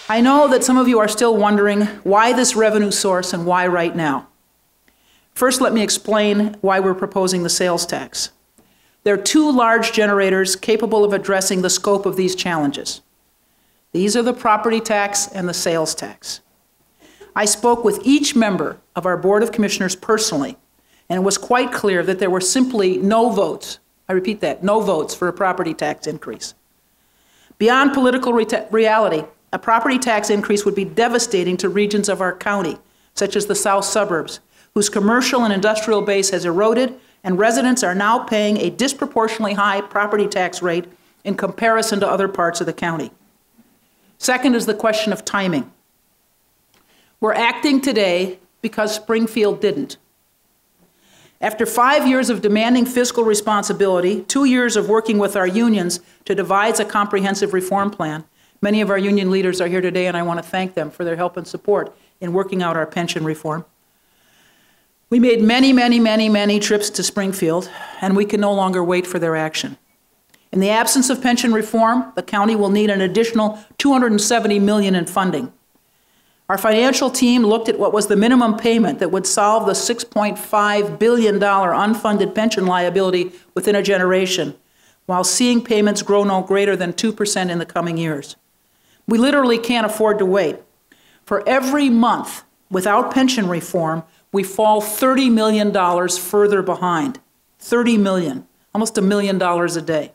I know that some of you are still wondering why this revenue source and why right now. First, let me explain why we're proposing the sales tax. There are two large generators capable of addressing the scope of these challenges. These are the property tax and the sales tax. I spoke with each member of our Board of Commissioners personally, and it was quite clear that there were simply no votes, I repeat that, no votes for a property tax increase. Beyond political reality, a property tax increase would be devastating to regions of our county, such as the south suburbs, whose commercial and industrial base has eroded, and residents are now paying a disproportionately high property tax rate in comparison to other parts of the county. Second is the question of timing. We're acting today because Springfield didn't. After 5 years of demanding fiscal responsibility, 2 years of working with our unions to devise a comprehensive reform plan, many of our union leaders are here today, and I want to thank them for their help and support in working out our pension reform. We made many trips to Springfield, and we can no longer wait for their action. In the absence of pension reform, the county will need an additional $270 million in funding. Our financial team looked at what was the minimum payment that would solve the $6.5 billion unfunded pension liability within a generation, while seeing payments grow no greater than 2% in the coming years. We literally can't afford to wait. For every month without pension reform, we fall $30 million further behind. $30 million, almost $1 million a day.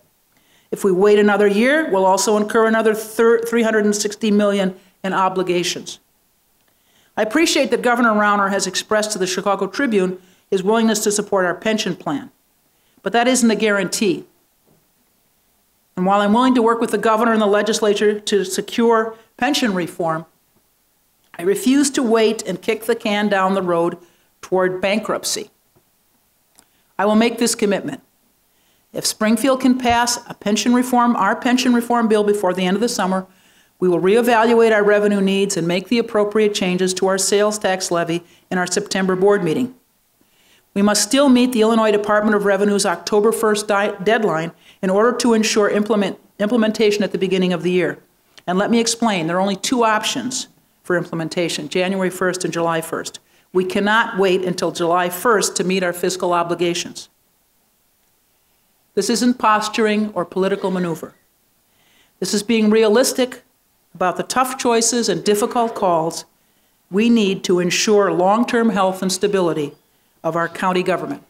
If we wait another year, we'll also incur another $360 million in obligations. I appreciate that Governor Rauner has expressed to the Chicago Tribune his willingness to support our pension plan, but that isn't a guarantee. And while I'm willing to work with the governor and the legislature to secure pension reform, I refuse to wait and kick the can down the road toward bankruptcy. I will make this commitment. If Springfield can pass our pension reform bill before the end of the summer, we will reevaluate our revenue needs and make the appropriate changes to our sales tax levy in our September board meeting. We must still meet the Illinois Department of Revenue's October 1st deadline in order to ensure implementation at the beginning of the year. And let me explain, there are only two options for implementation, January 1st and July 1st. We cannot wait until July 1st to meet our fiscal obligations. This isn't posturing or political maneuver. This is being realistic about the tough choices and difficult calls we need to ensure long-term health and stability of our county government.